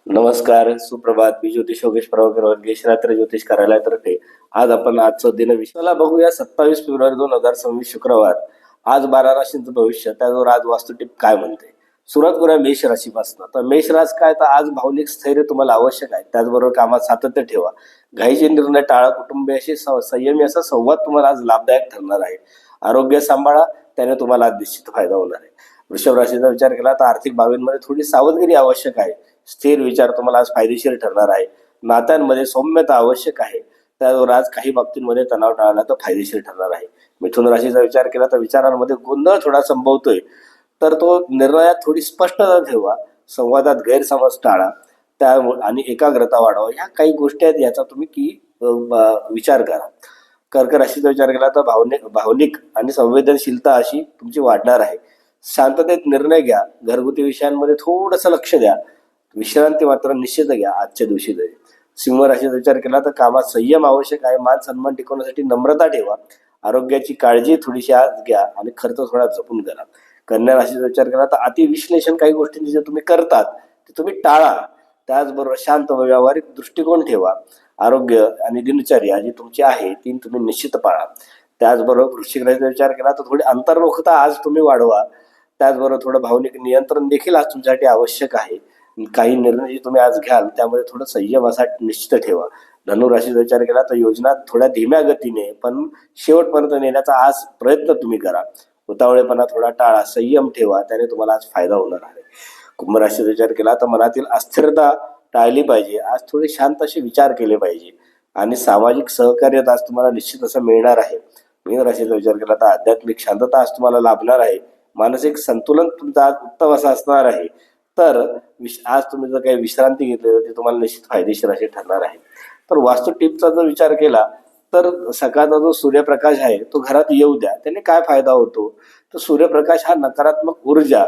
नमस्कार, सुप्रभात. मी ज्योतिष योगेश प्रभाकर वर्गेश रात्र ज्योतिष कार्यालयातर्फे आज आपण आजचं दिन विषयाला बघूया. 27 फेब्रुवारी 2026 शुक्रवार. आज 12 राशींचं भविष्य, त्याचबरोबर आज वास्तू टिप काय म्हणते. सुरुवात करूया मेष राशीपासून. तर मेष रास काय, तर आज भावनिक स्थैर्य तुम्हाला आवश्यक आहे. त्याचबरोबर कामात सातत्य ठेवा. घाईचे निर्णय टाळा. कुटुंबियाशी संयमी असा संवाद तुम्हाला आज लाभदायक ठरणार आहे. आरोग्य सांभाळा, त्याने तुम्हाला आज निश्चित फायदा होणार आहे. वृषभ राशीचा विचार केला तर आर्थिक बाबींमध्ये थोडी सावधगिरी आवश्यक आहे. स्थिर विचार तुम्हाला आज फायदेशीर ठरणार आहे. नात्यांमध्ये सौम्यता आवश्यक आहे. त्याचबरोबर आज काही बाबतींमध्ये तणाव टाळला तर फायदेशीर ठरणार आहे. मिथुन राशीचा विचार केला तर विचारांमध्ये गोंधळ थोडा संभवतोय, तर तो निर्णयात थोडी स्पष्टता ठेवा. संवादात गैरसमज टाळा आणि एकाग्रता वाढवा. ह्या काही गोष्टी आहेत, याचा तुम्ही विचार करा. कर्क राशीचा विचार केला तर भावनिक आणि संवेदनशीलता अशी तुमची वाढणार आहे. शांततेत निर्णय घ्या. घरगुती विषयांमध्ये थोडंसं लक्ष द्या. विश्रांती मात्र निश्चित घ्या आजच्या दिवशी तरी. सिंह राशीचा विचार केला तर कामात संयम आवश्यक आहे. मान सन्मान टिकवण्यासाठी नम्रता ठेवा. आरोग्याची काळजी थोडीशी आज घ्या आणि खर्च थोडा जपून करा. कन्या राशीचा विचार केला तर अति विश्लेषण काही गोष्टींचे जे तुम्ही करतात ते तुम्ही टाळा. त्याचबरोबर शांत व व्यावहारिक दृष्टिकोन ठेवा. आरोग्य आणि दिनचर्या जी तुमची आहे ती तुम्ही निश्चित पाळा. त्याचबरोबर वृश्चिक राशीचा विचार केला तर थोडी अंतर्मुखता आज तुम्ही वाढवा. त्याचबरोबर थोडं भावनिक नियंत्रण देखील आज तुमच्यासाठी आवश्यक आहे. काही निर्णय जे तुम्ही आज घ्याल त्यामध्ये थोडं संयम असा निश्चित ठेवा. धनु राशीचा विचार केला तर योजना थोड्या धीम्या गतीने पण शेवटपर्यंत नेण्याचा आज प्रयत्न तुम्ही करा. उतावळेपणा थोडा टाळा. संयम ठेवा, त्याने तुम्हाला आज फायदा होणार आहे. कुंभ राशीचा विचार केला तर मनातील अस्थिरता टाळली पाहिजे. आज थोडे शांत असे विचार केले पाहिजे आणि सामाजिक सहकार्य आज तुम्हाला निश्चित असं मिळणार आहे. मीन राशीचा विचार केला तर आध्यात्मिक शांतता आज तुम्हाला लाभणार आहे. मानसिक संतुलन तुमचं आज उत्तम असं असणार आहे. तर आज तुम्ही जर काही विश्रांती घेतली तर ते तुम्हाला निश्चित फायदेशीर असे ठरणार आहे. तर वास्तू टिपचा जर विचार केला तर सकाळचा जो सूर्यप्रकाश आहे तो घरात येऊ द्या. त्याने काय फायदा होतो, तर सूर्यप्रकाश हा नकारात्मक ऊर्जा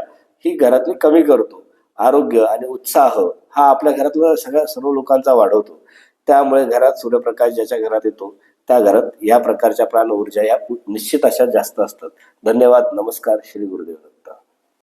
ही घरातली कमी करतो. आरोग्य आणि उत्साह हा आपल्या घरातल्या सर्व लोकांचा वाढवतो. त्यामुळे घरात सूर्यप्रकाश ज्याच्या घरात येतो त्या घरात या प्रकारच्या प्राण ऊर्जा या निश्चित अशा जास्त असतात. धन्यवाद. नमस्कार. श्री गुरुदेव.